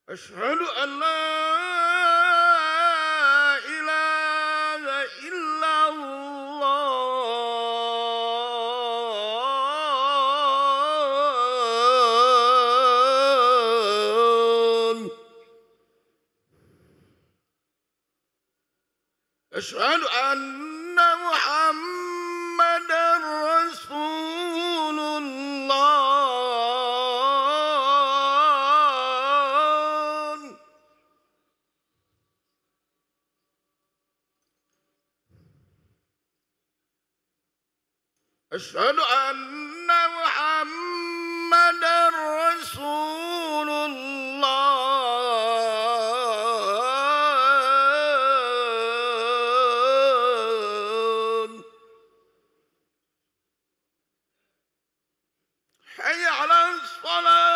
أشهد أن لا إله إلا الله. أشهد أن محمدًا رسول الله. أشهد أن محمدًا رسول الله. حي على الصلاة.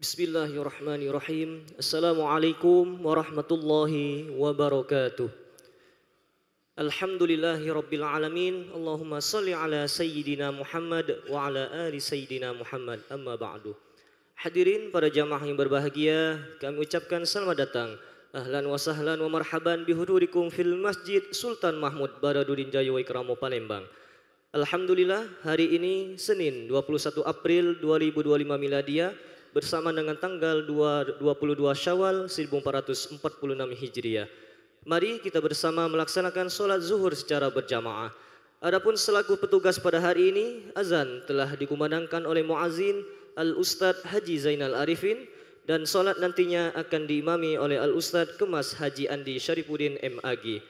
Bismillahirrahmanirrahim. Assalamualaikum warahmatullahi wabarakatuh. Alhamdulillahi rabbil alamin. Allahumma salli ala sayyidina Muhammad wa ala ali sayyidina Muhammad. Amma ba'du. Hadirin para jamaah yang berbahagia, kami ucapkan selamat datang. Ahlan wa sahlan wa marhaban bihudurikum fil Masjid Sultan Mahmud Badarudin Jaya Wikramo Palembang. Alhamdulillah, hari ini Senin 21 April 2025 Miladiah bersama dengan tanggal 22 Syawal 1446 Hijriah. Mari kita bersama melaksanakan solat zuhur secara berjamaah. Adapun selaku petugas pada hari ini, azan telah dikumandangkan oleh muazzin Al-Ustadz Haji Zainal Arifin dan solat nantinya akan diimami oleh Al-Ustadz Kemas Haji Andi Syarifuddin MAG.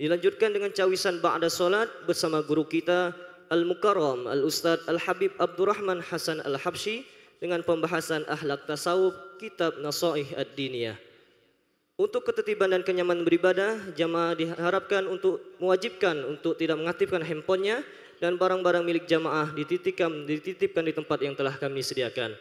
Dilanjutkan dengan cawisan ba'da solat bersama guru kita Al-Mukarram Al-Ustadz Al-Habib Abdurrahman Hasan Al-Habsyi dengan pembahasan akhlak tasawuf kitab Nasaih Ad-Diniyah. Untuk ketertiban dan kenyamanan beribadah, jamaah diharapkan untuk mewajibkan untuk tidak mengaktifkan handphonenya dan barang-barang milik jamaah dititipkan di tempat yang telah kami sediakan.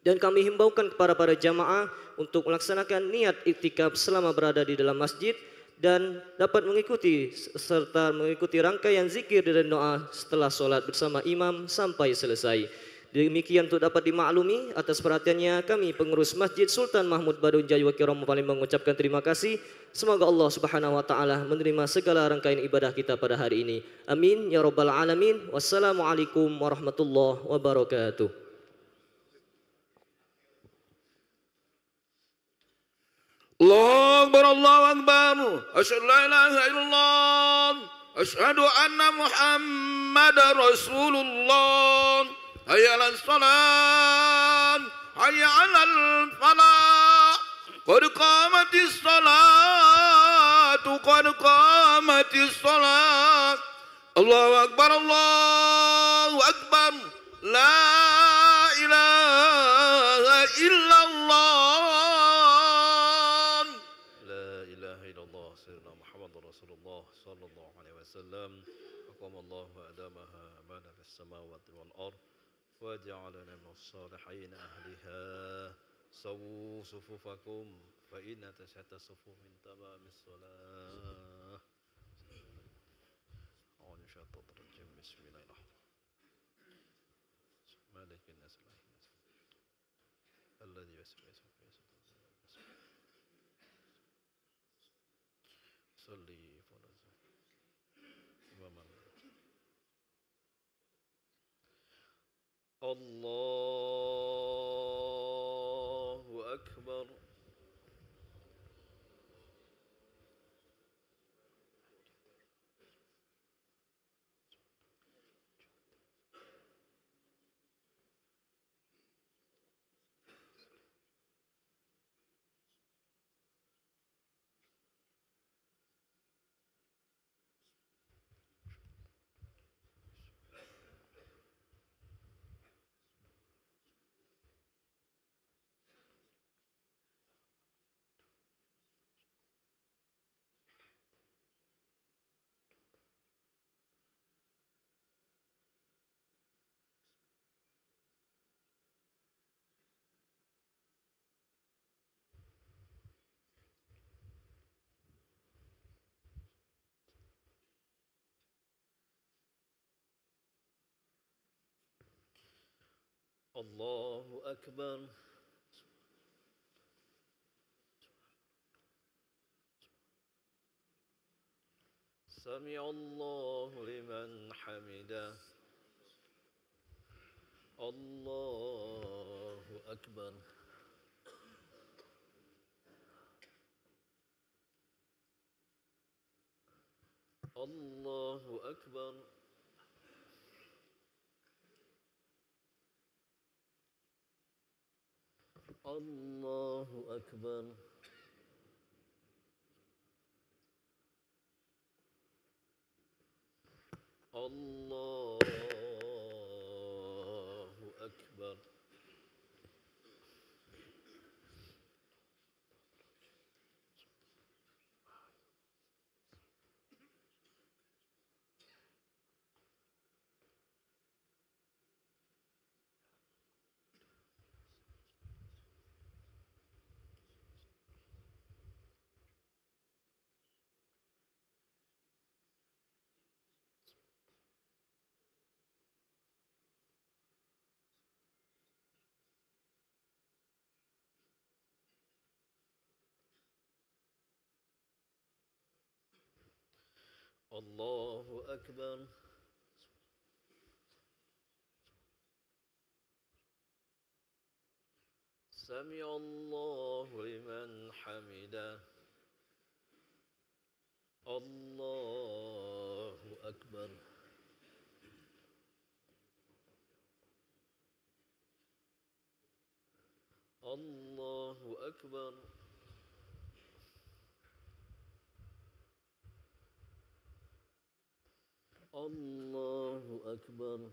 Dan kami himbaukan kepada para jamaah untuk melaksanakan niat iktikaf selama berada di dalam masjid dan dapat mengikuti serta mengikuti rangkaian zikir dan doa setelah solat bersama imam sampai selesai. Demikian untuk dapat dimaklumi, atas perhatiannya kami pengurus Masjid Sultan Mahmud Badarudin Jaya Wikramo Palembang mengucapkan terima kasih. Semoga Allah Subhanahu wa taala menerima segala rangkaian ibadah kita pada hari ini. Amin ya rabbal alamin. Wassalamualaikum warahmatullahi wabarakatuh. Allahu Akbar, Allahu Akbar. Asyhadu an la ilaha illallah. Asyhadu anna Muhammadar Rasulullah. Hayya 'alas salat, hayya 'alal falah. Qad qamatis salatu, qad qamatis salat. Allahu Akbar, Allahu Akbar. La ilaha illallah. La ilaha illallah sayyidina Muhammadur Rasulullah sallallahu alaihi wasallam. Aqamallahu adamaha ba'da fis samawati wal ardh. وجعلنا من الصالحين أهلها سووا صفوفكم فإن تسعة صفوف من تمام الصلاة. أعوذ بالشيطان الرجيم بسم الله الرحمن الرحيم مالك الناس الذي يسمع صلي الله أكبر. الله أكبر. سمع الله لمن حمده. الله أكبر. الله أكبر. الله أكبر. الله أكبر. الله أكبر. سمع الله لمن حمده. الله أكبر. الله أكبر. الله أكبر.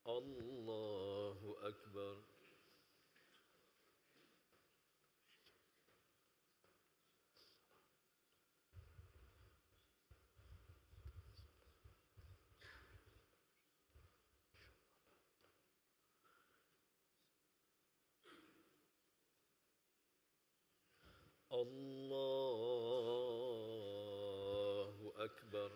الله أكبر. الله أكبر.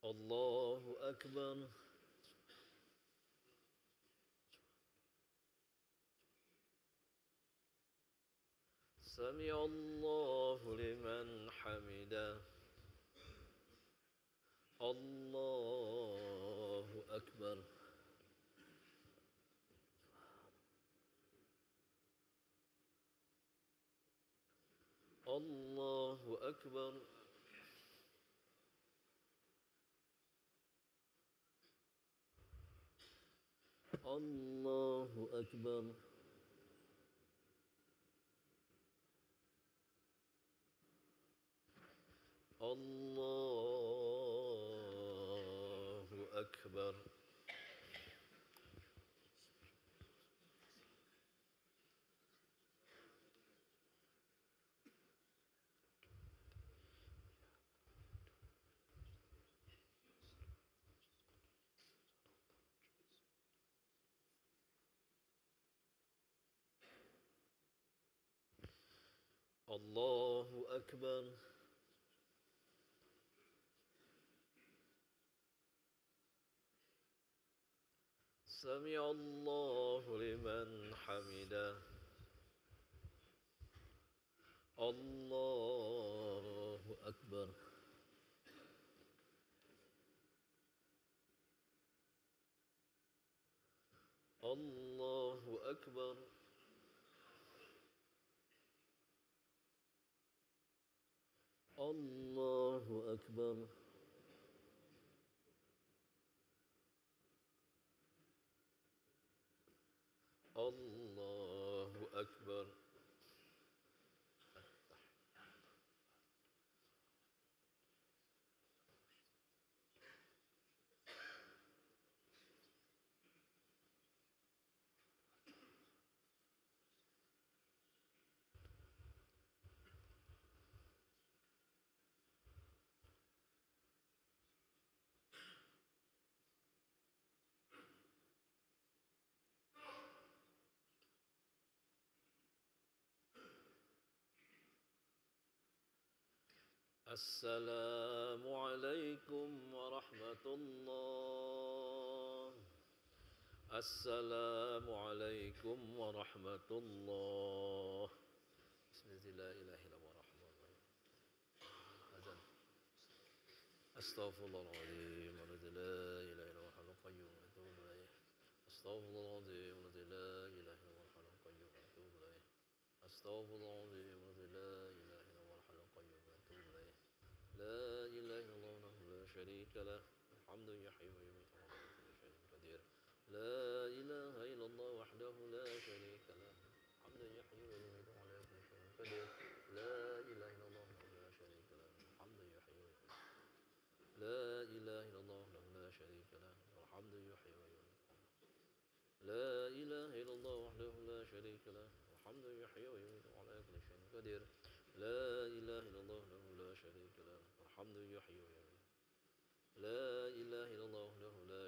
الله أكبر. سمع الله لمن حمده. الله أكبر. الله أكبر. الله أكبر. الله أكبر. الله أكبر. سمع الله لمن حمده. الله أكبر. الله أكبر. الله أكبر. الله أكبر. السلام عليكم ورحمة الله. السلام عليكم ورحمة الله. بسم الله لا إله إلا الله الرحمن الرحيم. أذن. أستغفر الله العظيم الذي لا إله إلا هو الحي القيوم وأتوب إليه. أستغفر الله العظيم الذي لا إله إلا هو الحي القيوم وأتوب إليه. أستغفر الله العظيم الذي لا إله إلا هو الحي القيوم وأتوب إليه. لا إله إلا الله وحده لا شريك له الحمد يحيي ويميت وهو على كل شيء قدير. لا إله إلا الله وحده لا شريك له الحمد يحيي ويميت وهو على كل شيء قدير. لا إله إلا الله وحده لا شريك له الحمد يحيي ويميت. لا إله إلا الله وحده لا شريك له الحمد يحيي ويميت. لا إله إلا الله وحده لا شريك له الحمد يحيي ويميت وهو على كل شيء قدير. لا إله إلا الله وحده لا شريك له الحمد يحيي ويميت. لا إله إلا الله وحده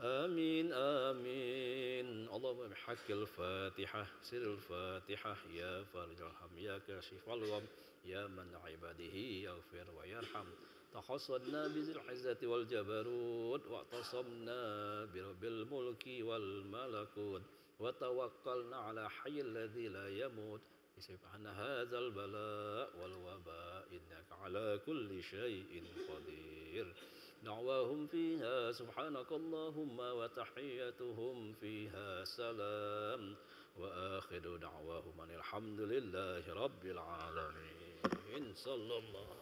آمين آمين. اللهم بحق الفاتحة سر الفاتحة يا فرج الهم يا كاشف الغم يا من عباده يغفر ويرحم. تحصنا بذي العزة والجبروت واعتصمنا برب الملك والملكوت وتوكلنا على حي الذي لا يموت. سبحان هذا البلاء والوباء إنك على كل شيء قدير. دعواهم فيها سبحانك اللهم وتحيتهم فيها سلام وآخر دعواهم أن الحمد لله رب العالمين. صلى الله.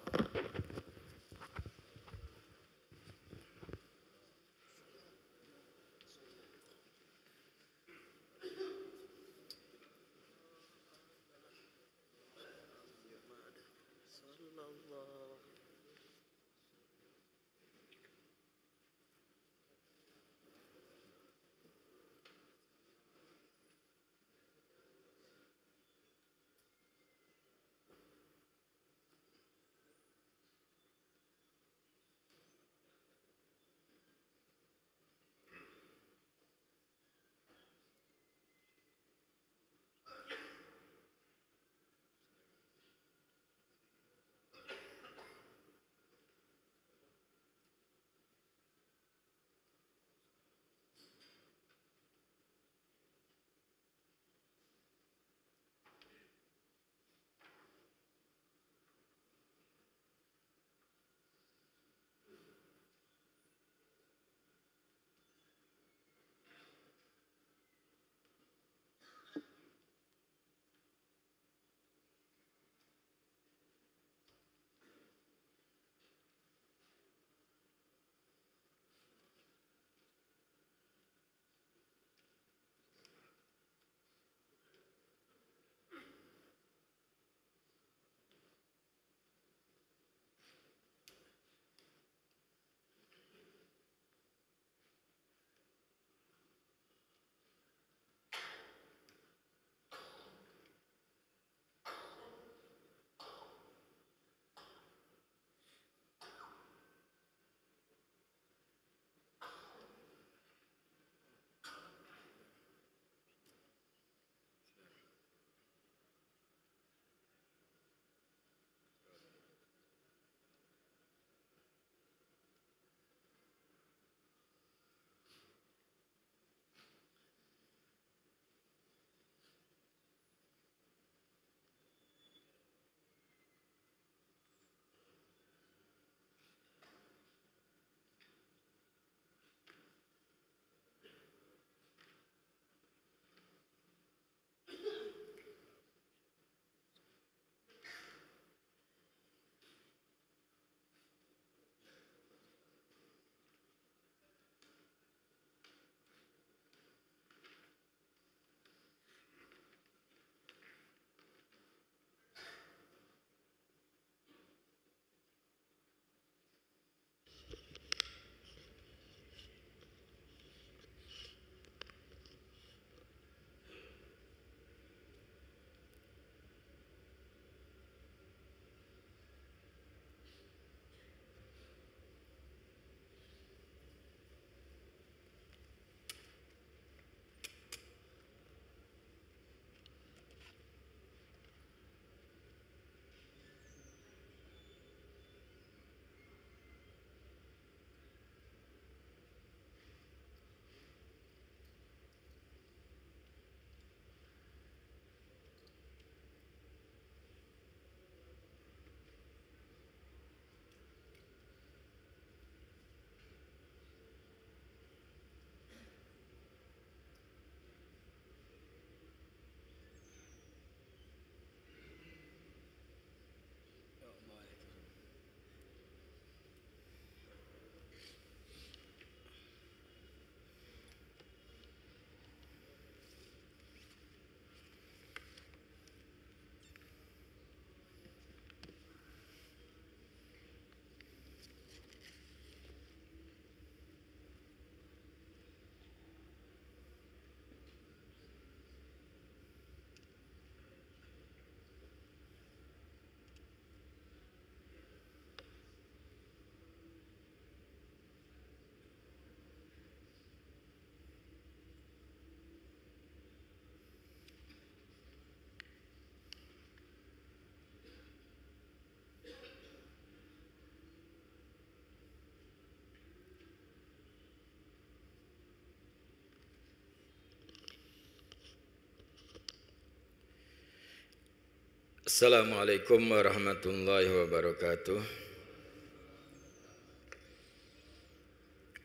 Assalamualaikum warahmatullahi wabarakatuh.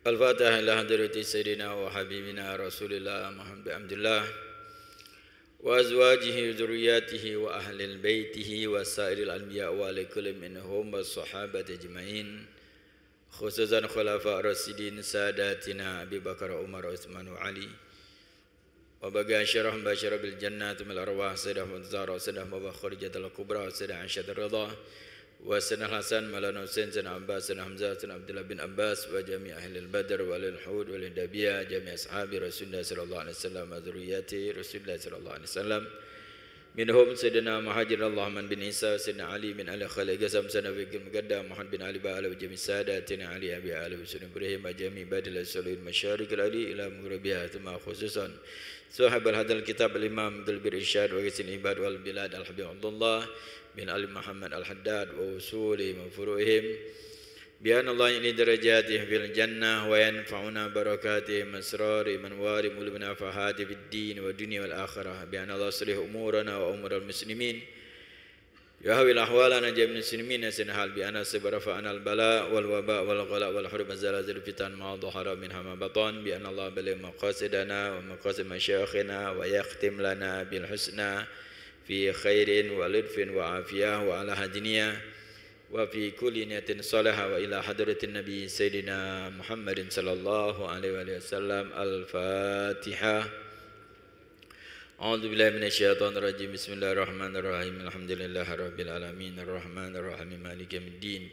Al-Fatihah ila hadrati Sayyidina wa Habibina Rasulillah Muhammad bin Abdullah wa azwajihi dzurriyyatihi wa ahlil baitihi wa sairil anbiya wa likulli minhum was-sahabati ajmain, khususan khulafa ar-rasyidin sadatina Abi Bakar, Umar, Utsman wa Ali, wa baga syarah basyara bil jannati min arwah sayyidah Muntazara sayyidah Mabah Khadijatul Kubra sayyidah Aisyah Ridha wa Sayyidina Hasan Maulana Husain Sayyidina Abbas Sayyidina Hamzah Sayyidina Abdullah bin Abbas wa jami' ahli al-Badr wa al-Hud wal Hudabiyah jami' ashabi Rasulullah sallallahu alaihi wasallam wa dzurriyyati Rasulullah sallallahu alaihi wasallam minhum Sayyidina Muhajir Allahman bin Isa Sayyidina Ali bin Ali Khalid Gazam Sayyidina Fikir Muqaddam Muhammad bin Ali Ba'ala wa jami' sadatina Ali Abi Ali wa Sayyidina Ibrahim wa jami' badil al-Salih al-Masyarik al-Ali ila mughrabiha thumma khususan Sahab al-Hadal Kitab al-Imam Abdul Bir Irsyad wa Ghisil Ibad wal Bilad al-Habib Abdullah bin Ali Muhammad al-Haddad wa usuli mafuruhim bi anna Allah ini darajatih fil jannah wa yanfa'una barakatih masrari man wari mulubna fahati fid din wa dunya wal akhirah bi anna Allah salih umurana wa umural muslimin yahwil ahwalana jami'al muslimin sinhal bi anna sabarafa anal bala wal waba wal ghala wal hurub zalazil fitan ma dhahara minha ma batan bi anna Allah bali maqasidana wa maqasid masyayikhina wa yakhtim lana bil husna fi khairin wa lidfin wa afiyah wa ala hadiniyah wa fi kulli niyatin salihah wa ila hadratin nabi sayyidina Muhammadin sallallahu alaihi wasallam. Al-Fatihah. A'udzu billahi minasyaitonir rajim. Bismillahirrahmanirrahim. Alhamdulillahi rabbil alamin arrahmanir rahim maliki yaumiddin.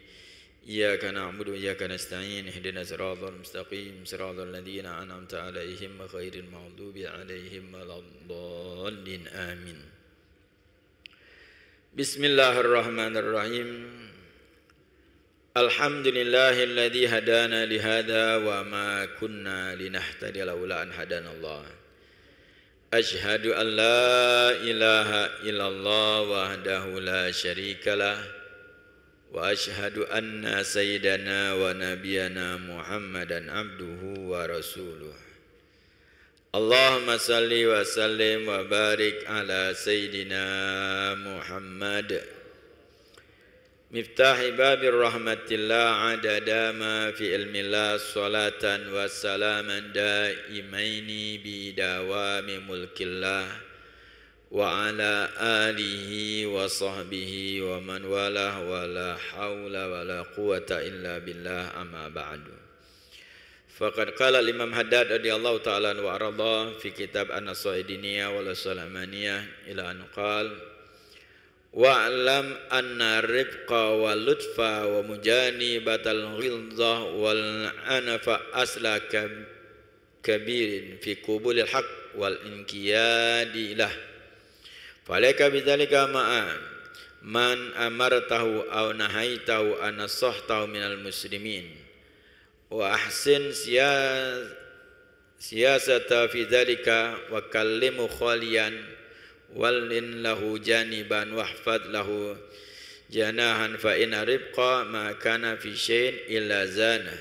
Iyyaka na'budu wa iyyaka nasta'in. Ihdinas siratal mustaqim siratal ladzina an'amta 'alaihim ghairil maghdubi 'alaihim waladdallin. Amin. Bismillahirrahmanirrahim. Alhamdulillahilladzi hadana li hadza wa ma kunna linahtadiya laula an hadanallah. Asyhadu an la ilaha illallah wahdahu la syarikalah wa asyhadu anna sayyidana wa nabiyyana Muhammadan abduhu wa rasuluh. Allahumma salli wa sallim wa barik ala Sayyidina Muhammad miftahi babir rahmatillah adada ma fi ilmillah salatan wa salaman daimaini bidawami mulkillah wa ala alihi wa sahbihi wa man walah wa la hawla wa la quwata illa billah amma ba'du. Faqad qala al-Imam Haddad radhiyallahu ta'ala wa arda fi kitab An-Nasaidiniyah wal Salamaniyah ila an qala wa'lam anna rifqa wal lutfa wa mujanibatal ghilzah wal anafa asla kabirin fi qubulil haqq wal inqiyadi lah falaka bidzalika ma'an man amartahu aw nahaitahu an nasahtahu minal muslimin wa ahsin siyasata fi dzalika wa kallimu khaliyan wallin lahu janiban wahfad lahu janahan fa in ribqa ma kana fi syai'in illa zana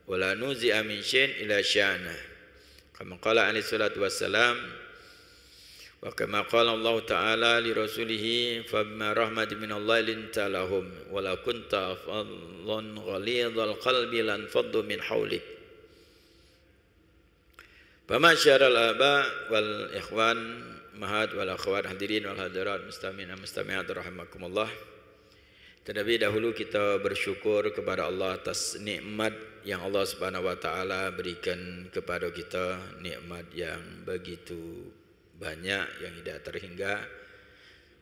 wa la nuzi'a min syai'in illa syana kama qala alaihi salatu wassalam wa kama qala Allah ta'ala li rasulih fa bima rahmatin min Allah linta lahum wa la kunta fadlan ghalidhal qalbi lan faddu min hawlik. Pamasyarul aba wal ikhwan mahat wal akhwat hadirin wal hadirat mustami'in mustami'at rahimakumullah. Terlebih dahulu kita bersyukur kepada Allah atas nikmat yang Allah Subhanahu wa taala berikan kepada kita, nikmat yang begitu banyak yang tidak terhingga,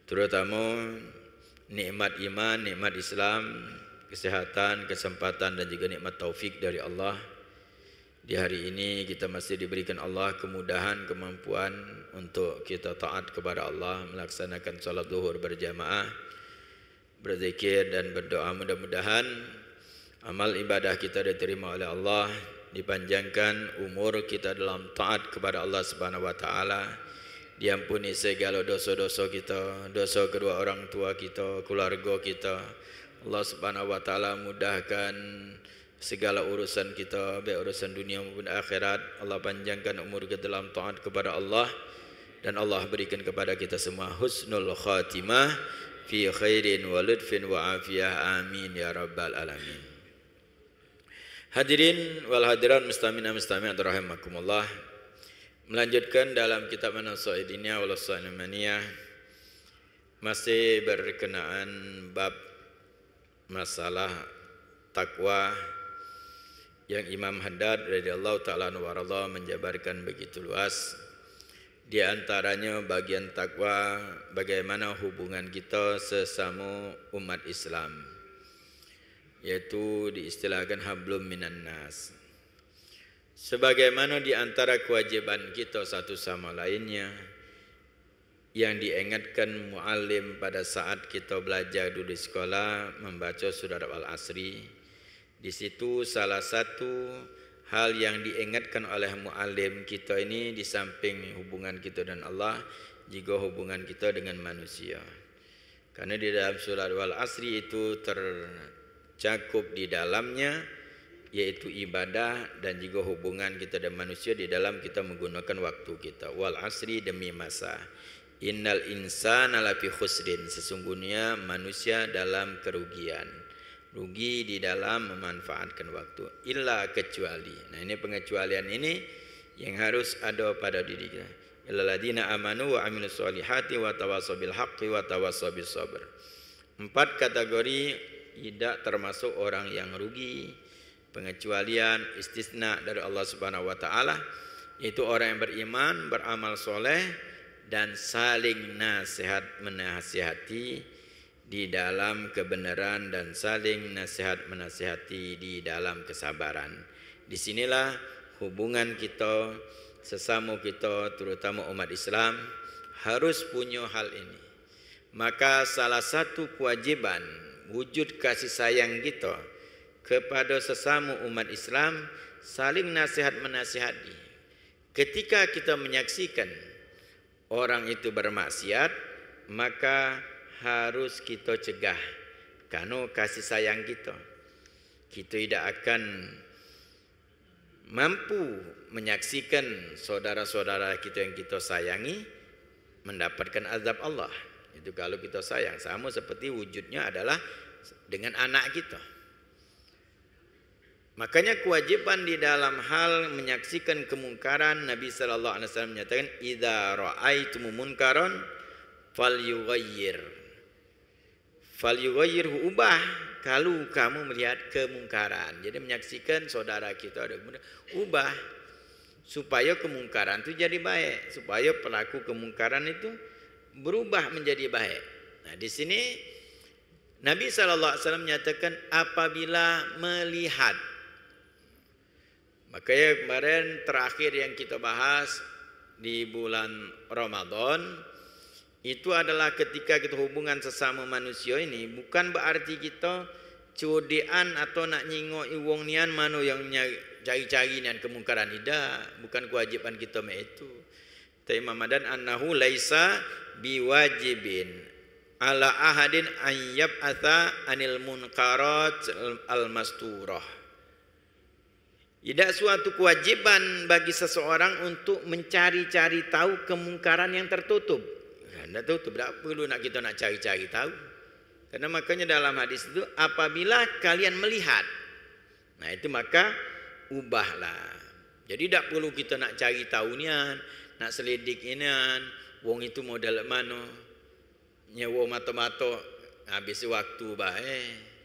terutama nikmat iman, nikmat Islam, kesehatan, kesempatan dan juga nikmat taufik dari Allah. Di hari ini kita masih diberikan Allah kemudahan, kemampuan untuk kita taat kepada Allah, melaksanakan salat zuhur berjamaah, berzikir dan berdoa. Mudah-mudahan amal ibadah kita diterima oleh Allah, dipanjangkan umur kita dalam taat kepada Allah Subhanahu wa taala, diampuni segala dosa-dosa kita, dosa kedua orang tua kita, keluarga kita. Allah Subhanahu wa taala mudahkan segala urusan kita, baik urusan dunia maupun akhirat. Allah panjangkan umur kita dalam taat kepada Allah, dan Allah berikan kepada kita semua husnul khatimah fi khairin wa lutfin wa afiyah. Amin ya rabbal alamin. Hadirin wal hadirat mustamina mustami'at rahimakumullah. Melanjutkan dalam kitab An-Nasaidiniyah wal Sa'nimaniyah, masih berkenaan bab masalah takwa yang Imam Haddad radhiyallahu taala anhu warḍah menjabarkan begitu luas. Di antaranya bagian takwa, bagaimana hubungan kita sesama umat Islam, yaitu diistilahkan hablum minan nas. Sebagaimana di antara kewajiban kita satu sama lainnya yang diingatkan muallim pada saat kita belajar dulu di sekolah membaca surah Al-Asri. Di situ salah satu hal yang diingatkan oleh muallim kita ini, di samping hubungan kita dan Allah, juga hubungan kita dengan manusia. Karena di dalam surah Al-Asri itu tercakup di dalamnya yaitu ibadah dan juga hubungan kita dan manusia di dalam kita menggunakan waktu kita. Wal asri, demi masa. Innal insana lafi khusrin, sesungguhnya manusia dalam kerugian. Rugi di dalam memanfaatkan waktu. Illa, kecuali. Nah, ini pengecualian ini yang harus ada pada diri kita. Illalladzina amanu wa amilus solihati wa tawassaw bil haqqi wa tawassaw bis sabr. 4 kategori tidak termasuk orang yang rugi. Pengecualian istisna dari Allah Subhanahu wa taala, yaitu orang yang beriman, beramal soleh dan saling nasihat menasihati di dalam kebenaran dan saling nasihat menasihati di dalam kesabaran. Disinilah hubungan kita sesama kita, terutama umat Islam, harus punya hal ini. Maka salah satu kewajiban wujud kasih sayang kita kepada sesama umat Islam, saling nasihat menasihati. Ketika kita menyaksikan orang itu bermaksiat, maka harus kita cegah karena kasih sayang kita. Kita tidak akan mampu menyaksikan saudara-saudara kita yang kita sayangi mendapatkan azab Allah. Itu kalau kita sayang. Sama seperti wujudnya adalah dengan anak kita. Makanya kewajiban di dalam hal menyaksikan kemungkaran, Nabi sallallahu alaihi wasallam menyatakan idza ra'aitum munkaran falyughayyirhu, ubah kalau kamu melihat kemungkaran. Jadi menyaksikan saudara kita ada kemungkaran, ubah supaya kemungkaran itu jadi baik, supaya pelaku kemungkaran itu berubah menjadi baik. Nah, di sini Nabi sallallahu alaihi wasallam menyatakan apabila melihat. Makanya kemarin terakhir yang kita bahas di bulan Ramadan itu adalah ketika kita hubungan sesama manusia ini, bukan berarti kita codean atau nak nyingok wong nian mano yang cari-cari nian kemungkaran, tidak, bukan kewajiban kita itu. Ta Imam Madan annahu laisa biwajibin ala ahadin an yab'atha anil munkarat al-masturah. Tidak suatu kewajiban bagi seseorang untuk mencari-cari tahu kemungkaran yang tertutup. Tidak tutup, tidak perlu nak kita nak cari-cari tahu. Karena makanya dalam hadis itu apabila kalian melihat, nah itu maka ubahlah. Jadi tidak perlu kita nak cari tahu nian, nak selidik inian, wong itu modal mana, nyewa mata-mata, habis waktu baik.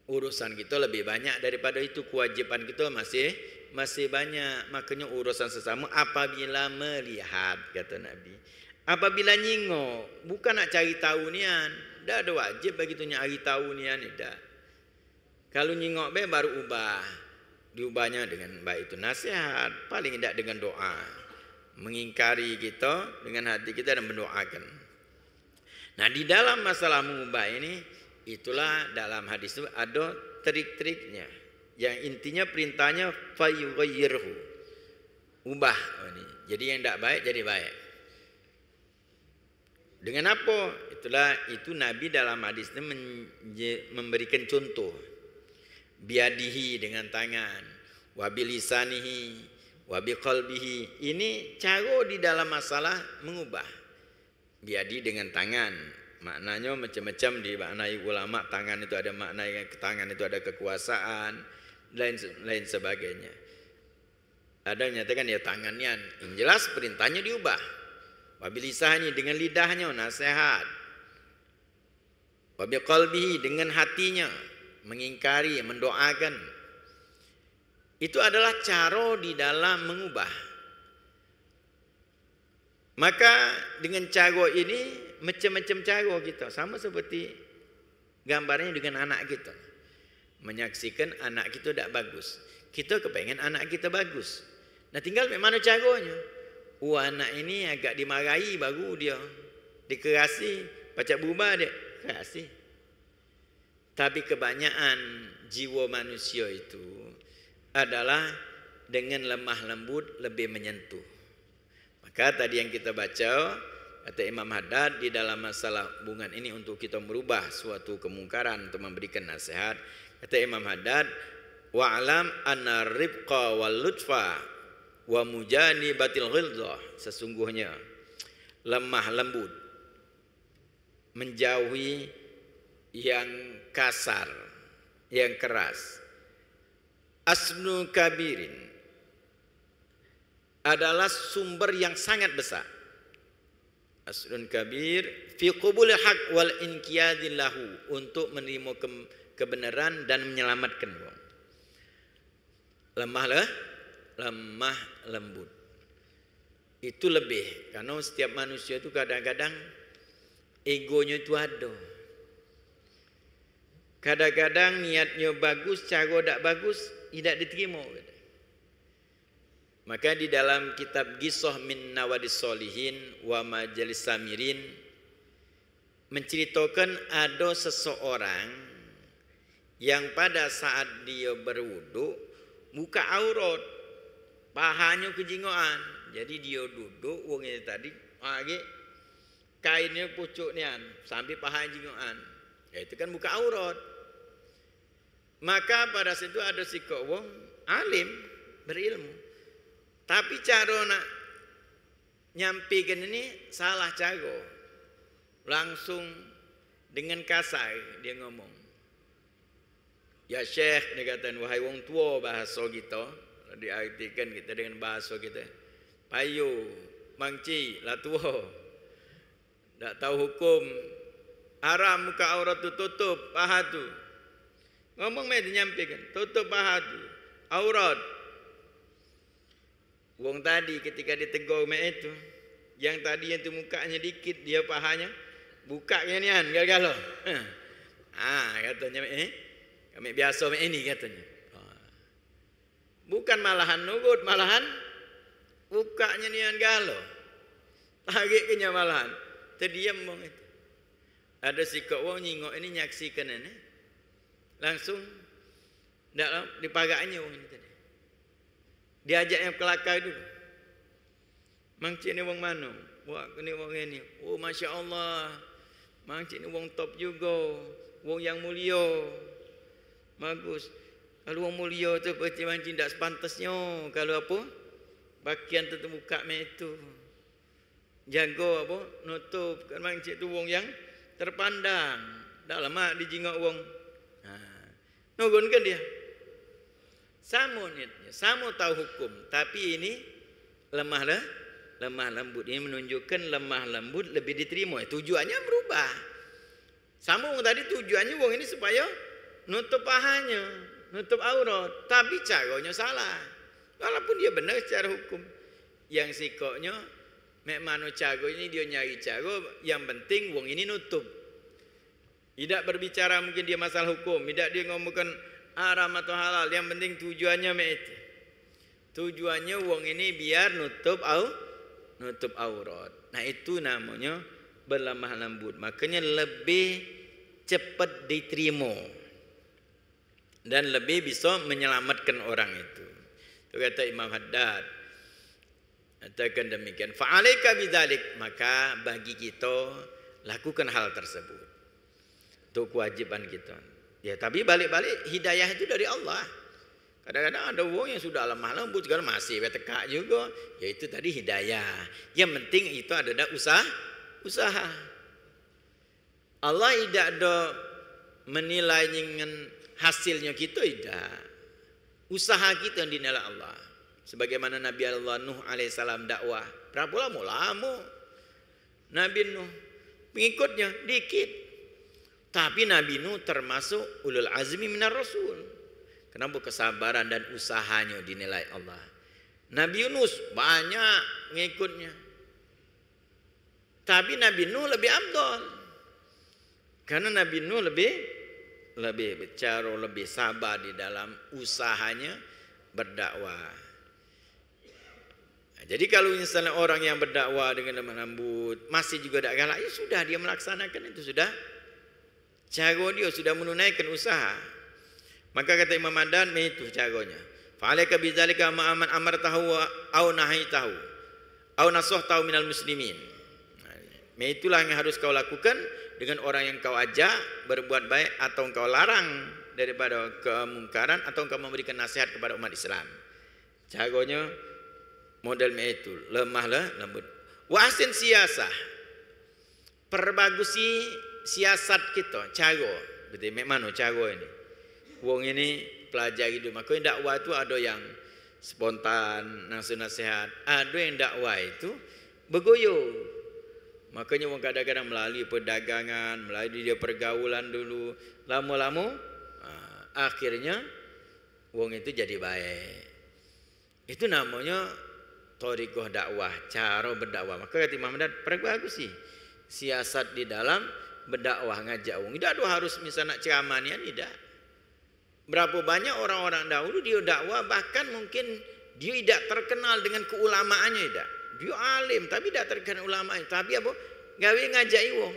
Urusan kita lebih banyak daripada itu, kewajiban kita masih banyak. Makanya urusan sesama apabila melihat, kata Nabi. Apabila nyingok, bukan nak cari tahu nian. Tidak ada wajib bagi itu nyari tahu nian, tidak. Kalau nyingok baru ubah. Diubahnya dengan baik itu nasihat, paling tidak dengan doa. Mengingkari kita dengan hati kita dan mendoakan. Nah, di dalam masalah mengubah ini, itulah dalam hadis itu ada trik-triknya. Yang intinya perintahnya fayughayyirhu, ubah. Jadi yang tidak baik jadi baik. Dengan apa? Itu Nabi dalam hadis itu memberikan contoh. Biadihi, dengan tangan, wabilisanihi, wabiqalbihi. Ini cara di dalam masalah mengubah. Biadi dengan tangan, Maknanya macam-macam dimaknai ulama. Tangan itu ada makna, tangan itu ada kekuasaan, lain sebagainya. Ada yang menyatakan ya tangannya, yang jelas perintahnya diubah. Wabilisahnya dengan lidahnya nasihat. Wabiqalbihi dengan hatinya mengingkari, mendoakan. Itu adalah cara di dalam mengubah. Maka dengan cara ini macam-macam cara kita. Sama seperti gambarnya dengan anak kita. Menyaksikan anak kita tak bagus. Kita kepengen anak kita bagus. Nah tinggal bagaimana caranya. Anak ini agak dimarahi baru dia dikerasi, pacak berubah dia kerasi. Tapi kebanyakan jiwa manusia itu adalah dengan lemah lembut lebih menyentuh. Maka tadi yang kita baca, kata Imam Haddad di dalam masalah hubungan ini untuk kita merubah suatu kemungkaran, untuk memberikan nasihat. Kata Imam Haddad, wa'alam anna ribqa wal lutfa wa mujani batil ghilzah. Sesungguhnya lemah lembut, menjauhi yang kasar, yang keras. Asnu kabirin adalah sumber yang sangat besar. Aslun kabir fi qubul haq wal inqiyadin lahu, untuk menerima kebenaran dan menyelamatkan. Lemah lembut itu lebih, karena setiap manusia itu kadang-kadang egonya itu ada. Kadang-kadang niatnya bagus, cara tak bagus tidak diterima. Maka di dalam kitab Qisah min Nawadis Sholihin wa Majalis Samirin menceritakan ada seseorang yang pada saat dia berwudu buka aurat, pahanya kejingoan. Jadi dia duduk, wong ini tadi lagi kainnya pucuknya sampai paha jingoan. Ya itu kan buka aurat. Maka pada situ ada si wong alim berilmu. Tapi cara nak nyampaikan ini salah cara. Langsung dengan kasar dia ngomong. Ya Syekh, dia kata, wahai wong tua bahasa kita, diartikan kita dengan bahasa kita. Payu, mangci, lah tua. Tak tahu hukum. Haram muka aurat tu tutup paha tu. Ngomong mai dinyampaikan, tutup paha tu, aurat. Wong tadi ketika ditegur mai itu, yang tadi yang tu mukanya dikit, dia pahanya buka nian gal-galo. Katanya kami biasa mai ini katanya. Bukan malahan nugut, malahan bukanya nian galo. Lagi malahan. Terdiam wong itu. Ada si wong nyingok ini nyaksikan ini. Langsung dalam dipagaknya wong ini tadi. Diajak yang kelakar dulu. Mangcik ni wong mana? Wah, ni wong ini. Oh, Masya Allah. Mangcik ni wong top juga. Wong yang mulia. Bagus. Kalau wong mulia tu berarti mangcik tak sepantasnya. Kalau apa? Bagian tu terbuka macam itu. Jaga apa? Nutup. Kan mangcik tu wong yang terpandang. Dah lama dijingok wong. Nugun kan dia. Sama niatnya, sama tahu hukum, tapi ini lemah lembut. Ini menunjukkan lemah lembut lebih diterima. Tujuannya berubah. Sama wong tadi tujuannya wong ini supaya nutup pahanya, nutup aurat, tapi caranya salah. Walaupun dia benar secara hukum. Yang sikoknya mek mano cara ini dia nyari cara, yang penting wong ini nutup. Tidak berbicara mungkin dia masalah hukum, tidak dia ngomongkan haram atau halal, yang penting tujuannya itu. Tujuannya wong ini biar nutup aurat. Nah itu namanya berlemah lembut. Makanya lebih cepat diterima dan lebih bisa menyelamatkan orang itu. Itu kata Imam Haddad. Katakan demikian. Fa'alaika bidzalik, maka bagi kita lakukan hal tersebut. Itu kewajiban kita. Ya, tapi balik-balik hidayah itu dari Allah. Kadang-kadang ada orang yang sudah lemah lembut juga masih bertekak juga. Ya itu tadi hidayah. Yang penting itu ada usaha. Allah tidak ada menilai dengan hasilnya kita, tidak. Usaha kita yang dinilai Allah. Sebagaimana Nabi Allah Nuh alaihissalam dakwah. Berapa lama? Lama. Nabi Nuh pengikutnya dikit. Tapi Nabi Nuh termasuk ulul azmi minar rasul. Kenapa? Kesabaran dan usahanya dinilai Allah. Nabi Yunus banyak pengikutnya. Tapi Nabi Nuh lebih afdal. Karena Nabi Nuh lebih bicara, lebih sabar di dalam usahanya berdakwah. Jadi kalau misalnya orang yang berdakwah dengan lemah lembut masih juga tak galak, ya sudah, dia melaksanakan itu sudah. Cara dia sudah menunaikan usaha. Maka kata Imam Madan, itu caranya. Fa'alaika bidzalika ma'aman amartahu au nahaitahu au nasahtahu minal muslimin. Itulah yang harus kau lakukan dengan orang yang kau ajak berbuat baik atau kau larang daripada kemungkaran atau kau memberikan nasihat kepada umat Islam. Caranya model itu, lemahlah lembut. Wa ahsin siyasah. Perbagusi siasat kita, cara. Betul mana cara ini? Wong ini pelajari dulu. Makanya dakwah itu ada yang spontan, nasihat. Ada yang dakwah itu bergoyo. Makanya wong kadang-kadang melalui perdagangan, melalui dia pergaulan dulu. Lama-lama akhirnya wong itu jadi baik. Itu namanya thariqah dakwah, cara berdakwah. Maka kata Imam Ahmad, perbagusi siasat di dalam berdakwah, ngajak wong. Tidak harus misalnya nak ceramah ni, tidak. Berapa banyak orang-orang dahulu dia dakwah, bahkan mungkin dia tidak terkenal dengan keulamaannya, tidak. Dia alim tapi tidak terkenal ulamaannya. Tapi apa? Gawe ngajak wong.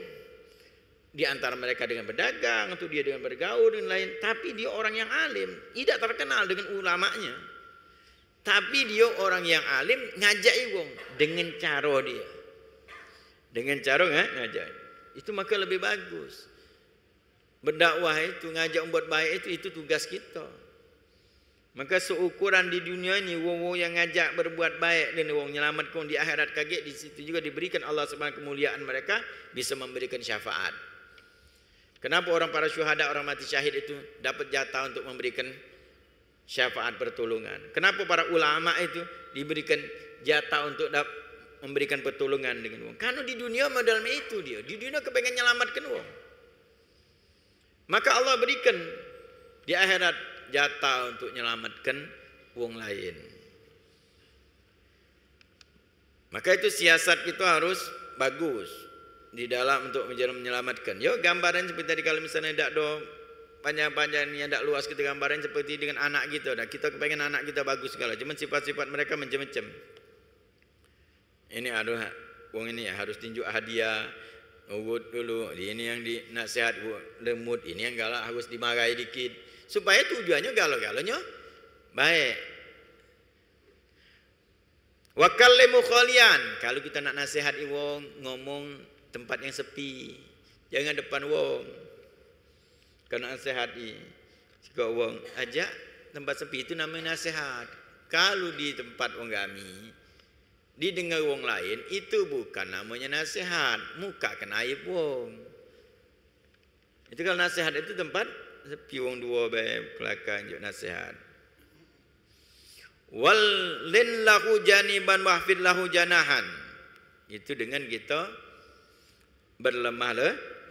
Di antara mereka dengan berdagang, atau dia dengan bergaul dan lain. Tapi dia orang yang alim, tidak terkenal dengan ulamanya. Tapi dia orang yang alim ngajak wong dengan cara dia. Dengan cara ngajak. Itu maka lebih bagus. Berdakwah itu, ngajak membuat baik itu tugas kita. Maka seukuran di dunia ini, wong yang ngajak berbuat baik dan wong nyelamatkan di akhirat kaget, di situ juga diberikan Allah Subhanahu kemuliaan, mereka bisa memberikan syafaat. Kenapa orang para syuhada, orang mati syahid itu dapat jatah untuk memberikan syafaat pertolongan? Kenapa para ulama itu diberikan jatah untuk memberikan pertolongan dengan wong? Karena di dunia modal itu dia. Di dunia kepengen nyelamatkan wong. Maka Allah berikan di akhirat jatah untuk menyelamatkan wong lain. Maka itu siasat kita harus bagus di dalam untuk menyelamatkan. Yo, gambaran seperti tadi, kalau misalnya tidak ada panjang-panjang yang tidak luas, kita gambaran seperti dengan anak kita. Dan kita kepengen anak kita bagus segala, cuma sifat-sifat mereka macam-macam. Ini ada wong ini harus tunjuk hadiah. Ubud dulu, ini yang dinasihat lemut, ini yang galak harus dimarahi dikit, supaya tujuannya galau-galaunya baik. Wa kallimu khalian, kalau kita nak nasihat wong, ngomong tempat yang sepi, jangan depan wong. Kalau nasihati, jika wong ajak tempat sepi, itu namanya nasihat. Kalau di tempat wong kami didengar wong lain, itu bukan namanya nasihat, muka kena aib wong. Itu kalau nasihat itu tempat sepi, wong dua baik kelakang juga nasihat. Wal lin lahu janiban wahfid lahu janahan. Itu dengan kita berlemah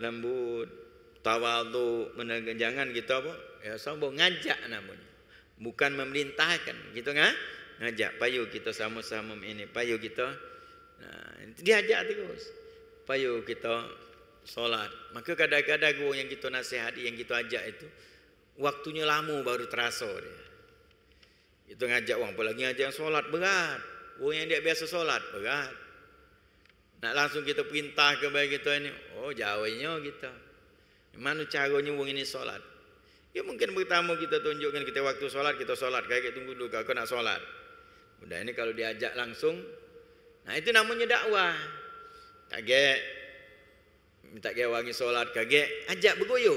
lembut, tawadhu, jangan kita apa? Ya sombong, ngajak namanya. Bukan memerintahkan, gitu ngajak, payu kita sama-sama ini, payu kita, diajak terus, payu kita solat. Maka kadang-kadang yang kita nasihati, yang kita ajak itu, waktunya lama baru terasa dia. Itu ngajak orang, apalagi ngajak solat berat. Orang yang dia biasa solat berat. Nak langsung kita perintah kepada kita ini, oh jauhnya kita. Mana caranya orang ini solat? Ya mungkin pertama kita tunjukkan kita waktu solat, kita solat. Kayak tunggu dulu kau nak solat. Udah ini kalau diajak langsung, nah itu namanya dakwah. Kaget, minta dia wangi solat, kaget, ajak bergoyo.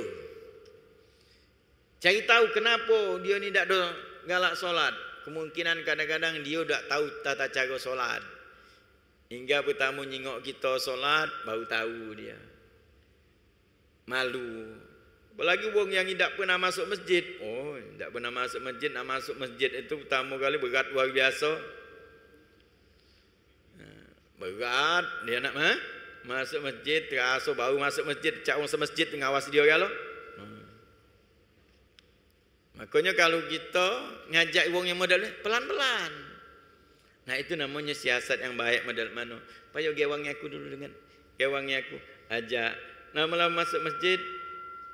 Cari tahu kenapa dia ni tak ada galak solat. Kemungkinan kadang-kadang dia tak tahu tata cara solat. Hingga pertama nyingok kita solat, baru tahu dia. malu. Apalagi wong yang tidak pernah masuk masjid. Oh, tidak pernah masuk masjid, nak masuk masjid itu pertama kali berat luar biasa. Berat dia nak masuk masjid, terasa baru masuk masjid, cak orang semasjid pengawas dia kalau. Makanya kalau kita ngajak wong yang modal pelan-pelan. Nah itu namanya siasat yang baik modal mana. Payo gewangnya aku dulu dengan gewangnya aku ajak lama-lama masuk masjid,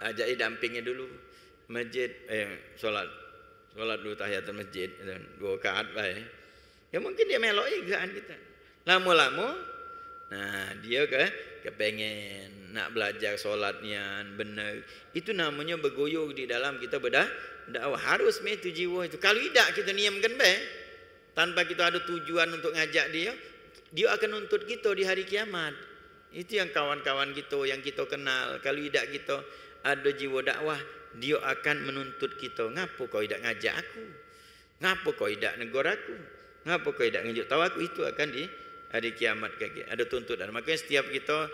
ajak dampingnya dulu masjid solat dulu tahiyatul masjid 2 rakaat baik. Ya mungkin dia melok juga kan kita. Lama-lama nah dia kepengen nak belajar solatnya benar. Itu namanya bergoyong di dalam kita berdakwah. Harus itu jiwa itu. Kalau tidak kita niamkan tanpa kita ada tujuan untuk ngajak dia akan nuntut kita di hari kiamat. Itu yang kawan-kawan kita yang kita kenal. Kalau tidak kita ada jiwa dakwah, dia akan menuntut kita. Ngapa kau tidak ngajak aku? Ngapa kau tidak negur aku? Ngapa kau tidak nunjuk tahu aku? Itu akan di hari kiamat ada tuntutan. Makanya setiap kita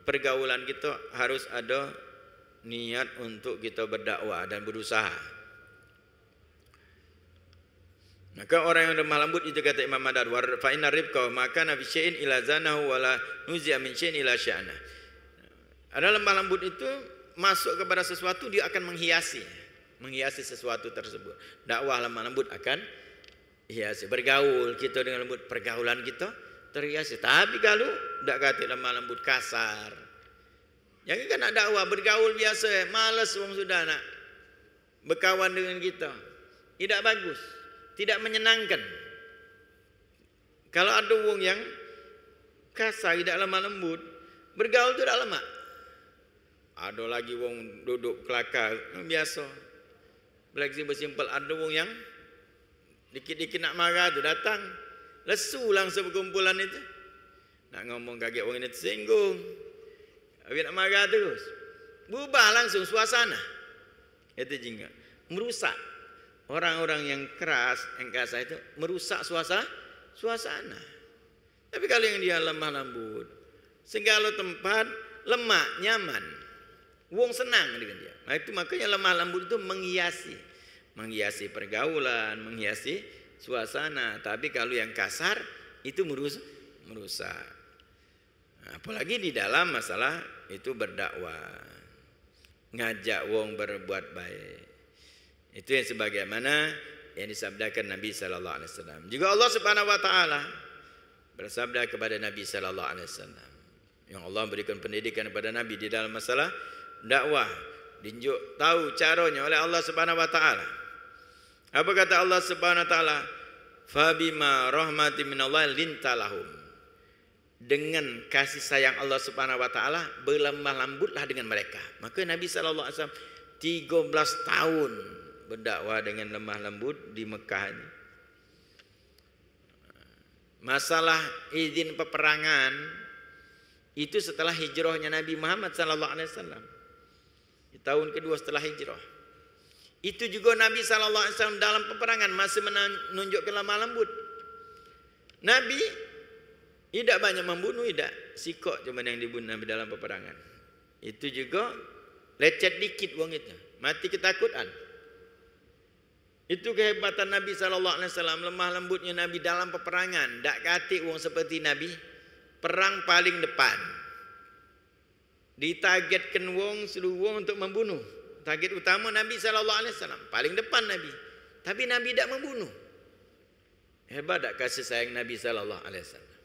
pergaulan kita harus ada niat untuk kita berdakwah dan berusaha. Maka orang yang lemah lembut itu kata Imam Madad, fa inna ribqa maka nabi syai'in ila zanahu wala nuzi'a min syai'in ila sya'na. Ada lemah lembut itu masuk kepada sesuatu, dia akan menghiasi sesuatu tersebut. Dakwah lemah lembut akan hiasi. Bergaul kita dengan lembut, pergaulan kita terhiasi. Tapi kalau tidak kata lemah lembut kasar, yang kan nak dakwah bergaul biasa, malas orang sudah nak berkawan dengan kita, tidak bagus, tidak menyenangkan. Kalau ada orang yang kasar, tidak lemah lembut, bergaul tidak lemah. Ada lagi orang duduk kelakar, biasa. Fleksibel simple. Ada orang yang dikit-dikit nak marah tu datang, lesu langsung berkumpulan itu. Nak ngomong kaget orang ini tersinggung. Habis nak marah terus. Berubah langsung suasana. Itu juga merusak. Orang-orang yang keras, yang kasar itu merusak suasana. Tapi kalau yang dia lemah lembut, segala tempat lemah, nyaman, wong senang dengan dia. Nah, itu makanya lemah lembut itu menghiasi pergaulan, menghiasi suasana. Tapi kalau yang kasar itu merusak. Nah, apalagi di dalam masalah itu berdakwah, ngajak wong berbuat baik. Itu yang sebagaimana yang disabdakan Nabi sallallahu alaihi wasallam. Juga Allah Subhanahu wa taala bersabda kepada Nabi sallallahu alaihi wasallam. Yang Allah berikan pendidikan kepada Nabi di dalam masalah dakwah, ditunjuk tahu caranya oleh Allah Subhanahu wa taala. Apa kata Allah Subhanahu wa taala? Fabima rahmatin minallahi lintalahum. Dengan kasih sayang Allah Subhanahu wa taala berlemah lembutlah dengan mereka. Maka Nabi sallallahu alaihi wasallam 13 tahun berdakwah dengan lemah lembut di Mekah ini. Masalah izin peperangan itu setelah hijrahnya Nabi Muhammad sallallahu alaihi wasallam. Di tahun kedua setelah hijrah. Itu juga Nabi sallallahu alaihi wasallam dalam peperangan masih menunjukkan lemah lembut. Nabi tidak banyak membunuh, tidak. Sikok cuma yang dibunuh Nabi dalam peperangan. Itu juga lecet dikit wong itu. Mati ketakutan. Itu kehebatan Nabi sallallahu alaihi wasallam, lemah lembutnya Nabi dalam peperangan. Tak kati wong seperti Nabi perang paling depan. Ditargetkan wong seluruh wong untuk membunuh. Target utama Nabi sallallahu alaihi wasallam, paling depan Nabi. Tapi Nabi tidak membunuh. Hebat tak kasih sayang Nabi sallallahu alaihi wasallam.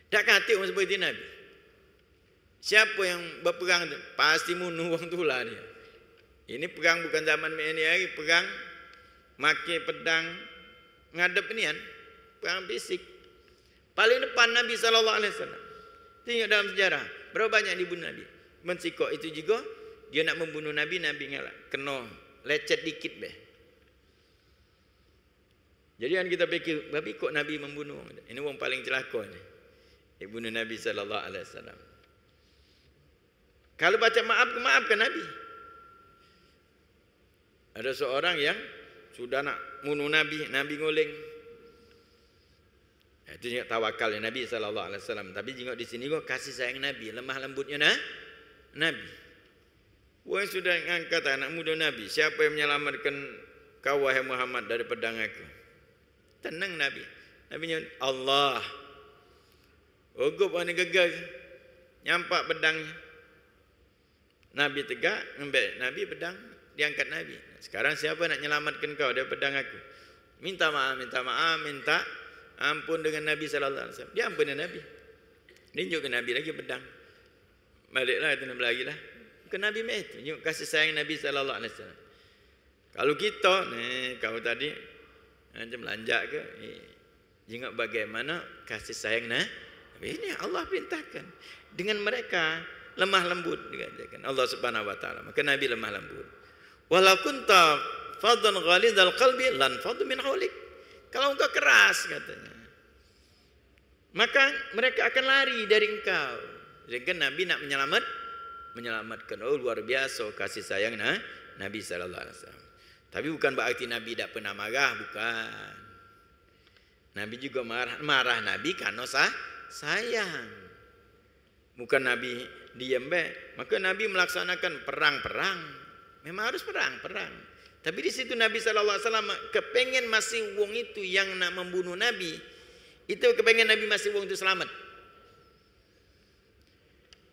Tak kati wong seperti Nabi. Siapa yang berperang itu pasti bunuh wong tulah dia. Ini perang bukan zaman ini hari, perang makai pedang ngadep ini kan, perang fisik. Paling depan Nabi sallallahu alaihi wasallam. Tengok dalam sejarah, berapa banyak dibunuh Nabi. Mensikok itu juga dia nak membunuh Nabi, Nabi ngalah, kena lecet dikit be. Jadi kan kita fikir, tapi kok Nabi membunuh? Ini orang paling celaka ni. Dia bunuh Nabi sallallahu alaihi wasallam. Kalau baca maafkan Nabi. Ada seorang yang sudah nak bunuh Nabi, Nabi nguling. Itu juga tawakal Nabi sallallahu alaihi wasallam. Tapi juga di sini juga kasih sayang Nabi, lemah lembutnya Nabi. Wahai sudah angkat anak muda Nabi, siapa yang menyelamatkan kau wahai Muhammad dari pedang aku? Tenang Nabi. Nabi nyebut Allah. Ogup orang gegar. Nyampak pedangnya. Nabi tegak, ngambil Nabi pedang, diangkat Nabi. Sekarang siapa nak menyelamatkan kau dari pedang aku? Minta maaf, minta ampun dengan Nabi sallallahu alaihi wasallam. Dia ampun Nabi. Tunjuk ke Nabi lagi pedang. Baliklah itu Nabi lagi lah. Ke Nabi itu kasih sayang Nabi sallallahu alaihi wasallam. Kalau kita kau tadi macam lanjak ke ingat bagaimana kasih sayang Nabi ini Allah perintahkan. Dengan mereka lemah lembut dikatakan Allah Subhanahu wa taala. Maka Nabi lemah lembut. Walau kunta faddan ghalidhal qalbi lan faddu min haulik. Kalau engkau keras katanya, maka mereka akan lari dari engkau. Jadi Nabi nak menyelamatkan. Oh luar biasa kasih sayang Nabi sallallahu alaihi wasallam. Tapi bukan berarti Nabi tak pernah marah, bukan. Nabi juga marah Nabi karena sayang. Bukan Nabi diam maka Nabi melaksanakan perang. Memang harus perang. Tapi di situ Nabi sallallahu alaihi wasallam kepengen masih wong itu yang nak membunuh Nabi. Itu kepengen Nabi masih wong itu selamat.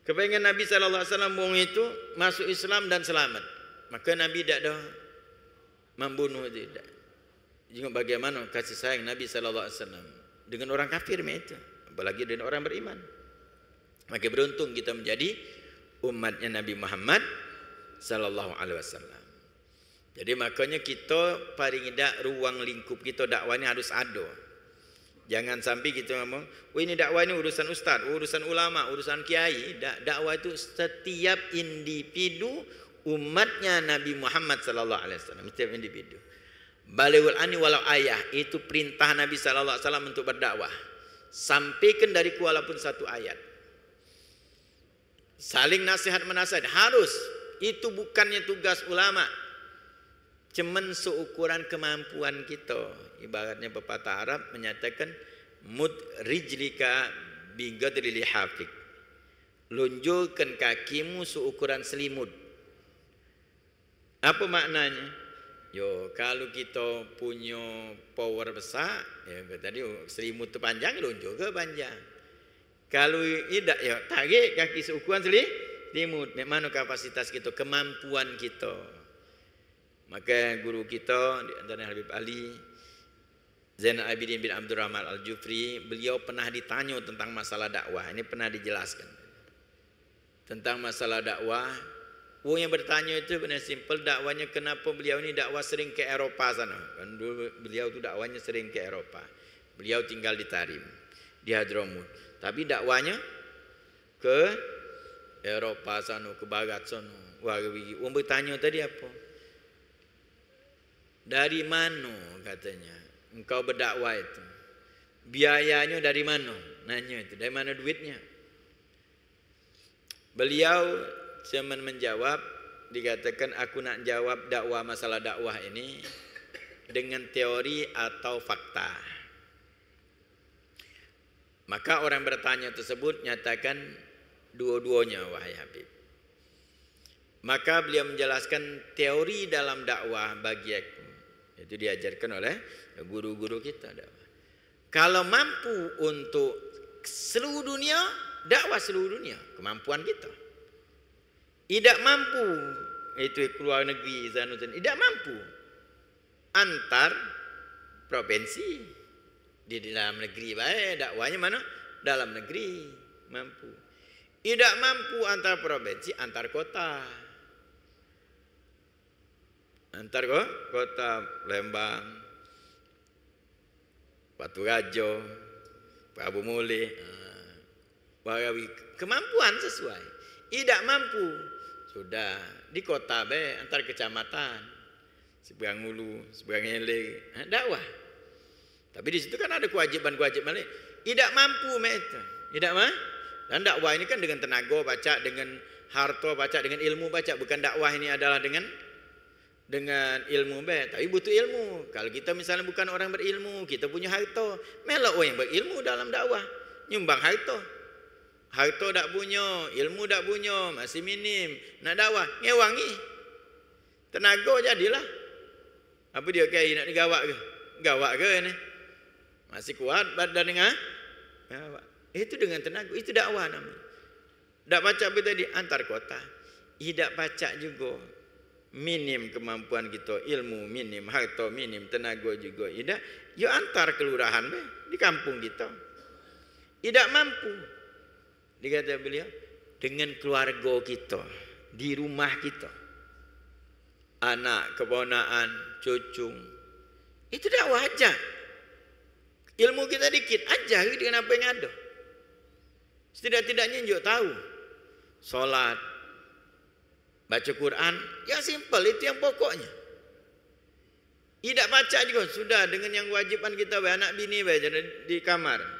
Kepengen Nabi sallallahu alaihi wasallam wong itu masuk Islam dan selamat. Maka Nabi tidak ada membunuh tidak. Juga bagaimana kasih sayang Nabi sallallahu alaihi wasallam dengan orang kafir itu, apalagi dengan orang beriman. Maka beruntung kita menjadi umatnya Nabi Muhammad sallallahu alaihi wasallam. Jadi makanya kita paling tidak ruang lingkup kita dakwah ini harus ada. Jangan sampai kita ngomong, "Oh ini dakwah ini urusan ustaz, urusan ulama, urusan kiai." Dakwah itu setiap individu umatnya Nabi Muhammad sallallahu alaihi wasallam, setiap individu. Balighul ani walau ayah, itu perintah Nabi sallallahu alaihi wasallam untuk berdakwah. Sampaikan dari walaupun satu ayat. Saling nasihat menasihat harus. Itu bukannya tugas ulama. Cuman seukuran kemampuan kita. Ibaratnya pepatah Arab menyatakan mud rijlika bigadri lihafik. Lunjurkan kakimu seukuran selimut. Apa maknanya? Kalau kita punya power besar, tadi selimut tu panjang, lunjur ke panjang. Kalau tidak, tarik kaki seukuran selimut. Mana kapasitas kita, kemampuan kita. Maka guru kita di antara Habib Ali Zainal Abidin bin Abdurrahman Al-Jufri, beliau pernah ditanya tentang masalah dakwah. Ini pernah dijelaskan tentang masalah dakwah. Orang yang bertanya itu benar simpel, dakwanya kenapa beliau ini dakwah sering ke Eropa sana. Kan dulu beliau itu dakwanya sering ke Eropa. Beliau tinggal di Tarim, di Hadramut. Tapi dakwanya ke Eropa sana, ke barat sana. Orang bertanya tadi apa? Dari mana katanya engkau berdakwah itu? Biayanya dari mana? Nanya itu, dari mana duitnya? Beliau cuman menjawab, dikatakan aku nak jawab dakwah masalah dakwah ini dengan teori atau fakta. Maka orang bertanya tersebut nyatakan dua-duanya wahai Habib. Maka beliau menjelaskan teori dalam dakwah bagi aku. Itu diajarkan oleh guru-guru kita dakwah. Kalau mampu untuk seluruh dunia, dakwah seluruh dunia, kemampuan kita. Tidak mampu, itu keluar negeri, tidak mampu antar provinsi. Di dalam negeri baik, dakwahnya mana? Dalam negeri mampu. Tidak mampu antar provinsi, antar kota. Antar kota Lembang, Batu Rajo, Prabu Muli, kemampuan sesuai. Tidak mampu, sudah di kota antar kecamatan, seberang Hulu, seberang Hilir, dakwah. Tapi di situ kan ada kewajiban-kewajiban lain. Tidak mampu itu, tidak mah. Dan dakwah ini kan dengan tenaga baca, dengan harta baca, dengan ilmu baca. Bukan dakwah ini adalah dengan ilmu tapi butuh ilmu. Kalau kita misalnya bukan orang berilmu, kita punya harta, melok orang yang berilmu dalam dakwah, nyumbang harta. Harta tak punya, ilmu tak punya, masih minim. Nak dakwah, ngewangi. Tenaga jadilah. Apa dia kiai nak digawak ke? Gawak ke ni? Masih kuat badan dengan gawak. Itu dengan tenaga, itu dakwah namanya. Tak pacak apa tadi? Antar kota. Tidak pacak juga. Minim kemampuan kita, ilmu minim, harta minim, tenaga juga. Tidak, ya antar kelurahan di kampung kita. Tidak mampu. Dikata beliau, dengan keluarga kita, di rumah kita. Anak, keponakan, cucung. Itu dakwah aja. Ilmu kita dikit aja dengan apa yang ada. Setidak-tidaknya juga tahu. Solat, baca Quran, yang simple, itu yang pokoknya. Tidak baca juga, sudah dengan yang wajiban kita, anak bini baca di kamar.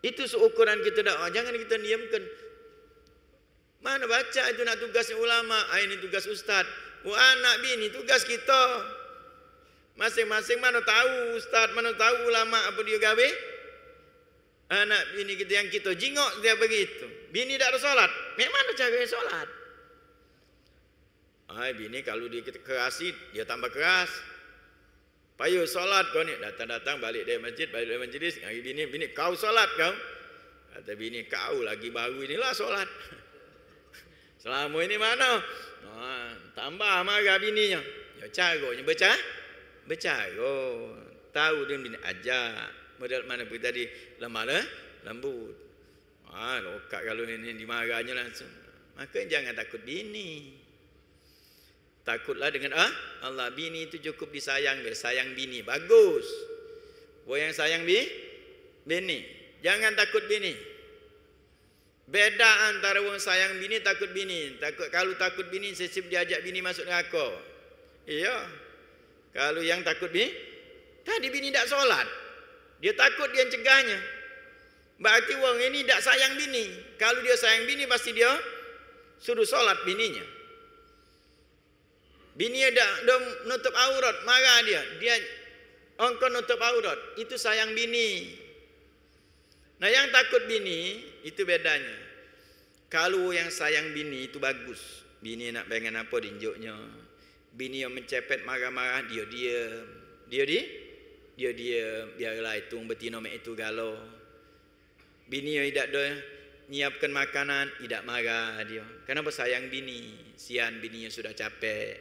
Itu seukuran kita dakwah, jangan kita diamkan. Mana baca itu nak tugasnya ulama, ini tugas ustaz. Anak bini tugas kita. Masing-masing mana tahu ustaz, mana tahu ulama apa dia gawe. Anak bini kita yang kita jingok dia begitu. Bini tak ada solat, memang cara solat. Bini kalau dia kerasi, dia tambah keras. Payu solat kau ni, datang-datang balik dari masjid, hari bini kau solat kau. Kata bini kau lagi baru inilah solat. Selama ini mana? Tambah marah bininya. Ya caranya bercara. Tahu dia bini ajak. Model mana pun tadi lemah lembut. Lokak kalau ini dimarahnya langsung. Maka jangan takut bini. Takutlah dengan Allah. Bini itu cukup disayang. Sayang bini bagus. Yang sayang bini. Jangan takut bini. Beda antara orang sayang bini, takut bini. Kalau takut bini, sesib diajak bini masuk neraka. Iya. Kalau yang takut bini, tadi bini tak solat. Dia takut, dia cegahnya. Berarti orang ini tak sayang bini. Kalau dia sayang bini, pasti dia suruh solat bininya. Bini dah nutup aurat, marah dia engkau nutup aurat, itu sayang bini. Nah yang takut bini itu bedanya. Kalau yang sayang bini itu bagus, bini nak pengen apa dinjuknya. Bini yang mencepet marah-marah dia diam, biarlah itu betina mek itu galau. Bini yang tidak ada nyiapkan makanan, tidak marah dia. Kenapa sayang bini? Sian bininya sudah capek.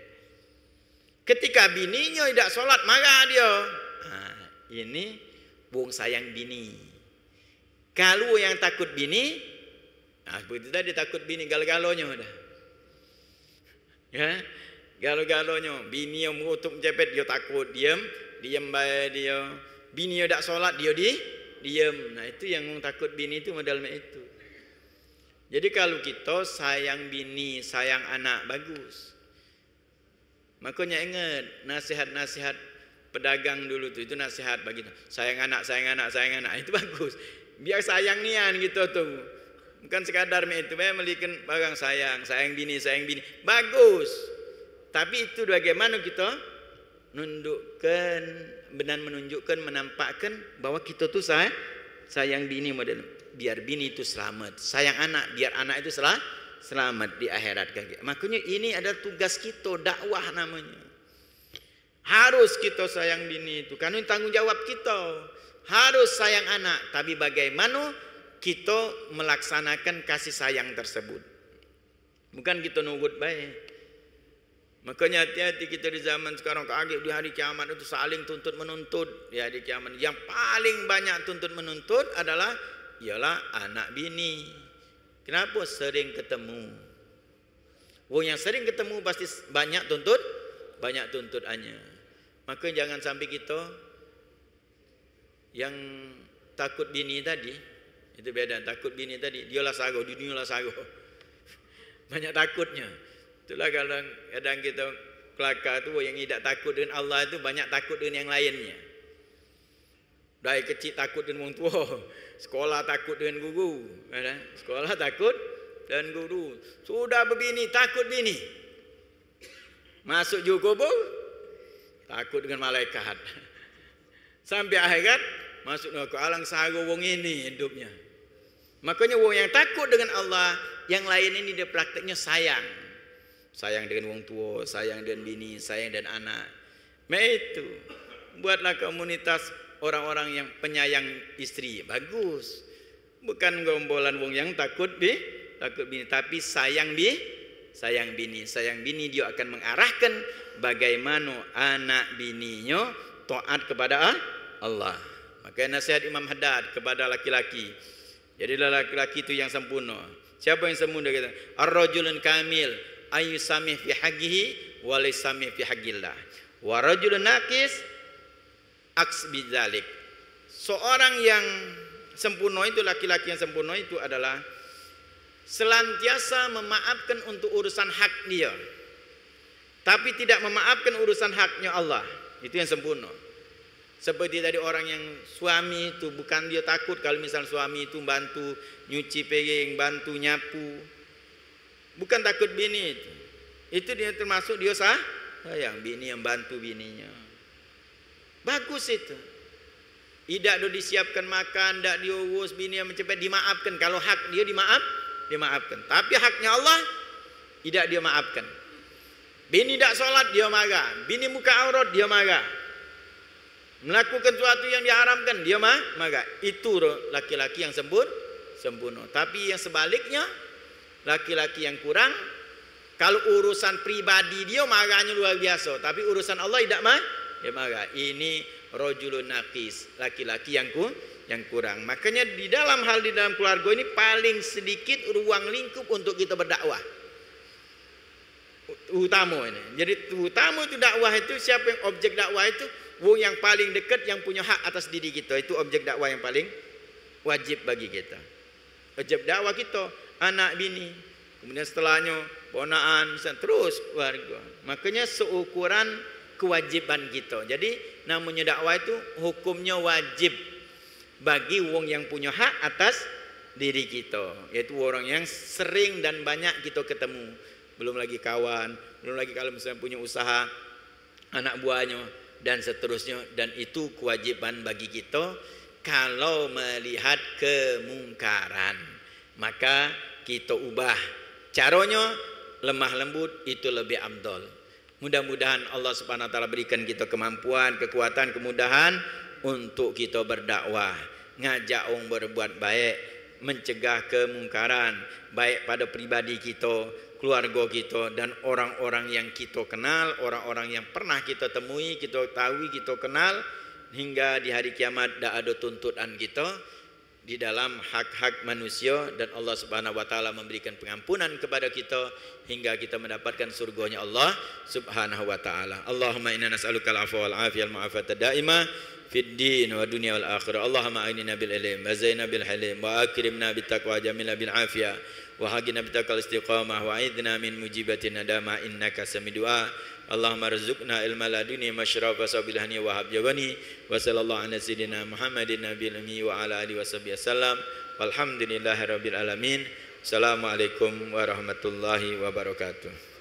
Ketika bininya tidak solat, marah dia. Ini buang sayang bini. Kalau yang takut bini, begitu tadi takut bini galau-galaunya dah. Ya, galau-galaunya. Bini yang mengutuk mencepet, dia takut, diam baik dia. Bini yang tidak solat, dia diam. Nah itu yang takut bini itu modal itu. Jadi kalau kita sayang bini, sayang anak, bagus. Makanya ingat nasihat-nasihat pedagang dulu itu nasihat bagi kita. Sayang anak, itu bagus. Biar sayang nian gitu tuh. Bukan sekadar itu melikan barang sayang bini. Bagus. Tapi itu bagaimana kita menunjukkan, menampakkan bahwa kita tuh sayang bini model. Biar bini itu selamat. Sayang anak, biar anak itu selamat di akhirat. Makanya ini adalah tugas kita, dakwah namanya. Harus kita sayang bini itu, karena tanggung jawab kita. Harus sayang anak, tapi bagaimana kita melaksanakan kasih sayang tersebut. Bukan kita nurut baik. Makanya hati-hati kita di zaman sekarang, kaget di hari kiamat itu saling tuntut menuntut. Di hari kiamat yang paling banyak tuntut menuntut ialah anak bini. Kenapa? Sering ketemu. Yang sering ketemu pasti banyak tuntutannya. Maka jangan sampai kita yang takut bini tadi, itu beda. Takut bini tadi, dialah sago, di dunia lah sago. Banyak takutnya. Itulah kadang kita kelakar tu yang tidak takut dengan Allah itu banyak takut dengan yang lainnya. Dari kecil takut dengan orang tua, sekolah takut dengan guru, sekolah takut dan guru. Sudah berbini takut bini, masuk juga kubur takut dengan malaikat. Sampai akhirat masuk neraka, alang sago wong ini hidupnya. Makanya orang yang takut dengan Allah, yang lain ini dia prakteknya sayang. Sayang dengan orang tua, sayang dengan bini, sayang dan anak. Itu buatlah komunitas orang-orang yang penyayang istri. Bagus. Bukan gombolan wong yang takut bini, tapi sayang bini. Sayang bini dia akan mengarahkan bagaimana anak bininya taat kepada Allah. Maka nasihat Imam Haddad kepada laki-laki, jadilah laki-laki itu yang sempurna. Siapa yang sempurna? Dia kata, ar-rajulun kamil ayyusamih fi haqqihi wa laysamih fi haqqillah. Wa rajulun naqis aks bidzalik. Seorang yang sempurna itu, laki-laki yang sempurna itu adalah senantiasa memaafkan untuk urusan hak dia, tapi tidak memaafkan urusan haknya Allah. Itu yang sempurna. Seperti tadi orang yang suami itu, bukan dia takut kalau misal suami itu bantu nyuci piring, bantu nyapu, bukan takut bini itu dia termasuk dia sayang bini, yang bantu bininya. Bagus itu. Tidak do disiapkan makan, tidak diurus bini yang mencepat, dimaafkan. Kalau hak dia dimaafkan. Tapi haknya Allah tidak dia maafkan. Bini tidak sholat dia marah, bini muka aurat dia marah, melakukan sesuatu yang diharamkan dia marah. Itu laki-laki yang sempurna. Tapi yang sebaliknya, laki-laki yang kurang, kalau urusan pribadi dia marahnya luar biasa, tapi urusan Allah tidak dia marah. Ini rajulun naqis, laki-laki yang kurang. Makanya di dalam keluarga ini paling sedikit ruang lingkup untuk kita berdakwah. Utama ini. Jadi utama itu dakwah itu, siapa yang objek dakwah itu? Wong yang paling dekat, yang punya hak atas diri kita. Itu objek dakwah yang paling wajib bagi kita. Objek dakwah kita anak bini, kemudian setelahnya ponaan, terus keluarga. Makanya seukuran kewajiban kita. Jadi namanya dakwah itu hukumnya wajib bagi wong yang punya hak atas diri kita, yaitu orang yang sering dan banyak kita ketemu. Belum lagi kawan, belum lagi kalau misalnya punya usaha, anak buahnya dan seterusnya. Dan itu kewajiban bagi kita. Kalau melihat kemungkaran, maka kita ubah. Caranya lemah lembut, itu lebih afdal. Mudah-mudahan Allah Subhanahu wa taala berikan kita kemampuan, kekuatan, kemudahan untuk kita berdakwah, ngajak orang berbuat baik, mencegah kemungkaran, baik pada pribadi kita, keluarga kita, dan orang-orang yang kita kenal, orang-orang yang pernah kita temui, kita tahu, kita kenal, hingga di hari kiamat tidak ada tuntutan kita di dalam hak-hak manusia, dan Allah Subhanahu wa taala memberikan pengampunan kepada kita hingga kita mendapatkan surganya Allah Subhanahu wa taala. Allahumma inna nas'aluka al-'afwa wal 'afiyal mu'afata daimah fid din wa dunya wal akhirah. Allahumma a'inna bil ilm wa zaina bil halim wa akrimna bit taqwa jamilna bil afiyah wa hagina bit taqal istiqamah wa a'idna min mujibatin nadama innaka samidua. Allahumma rizqna ilma laduni masyrafa sabilhani wa habjawani wa sallallahu ala sayyidina Muhammadin nabiyil ummi wa ala alihi wasallam. Walhamdulillahirabbil alamin. Assalamualaikum warahmatullahi wabarakatuh.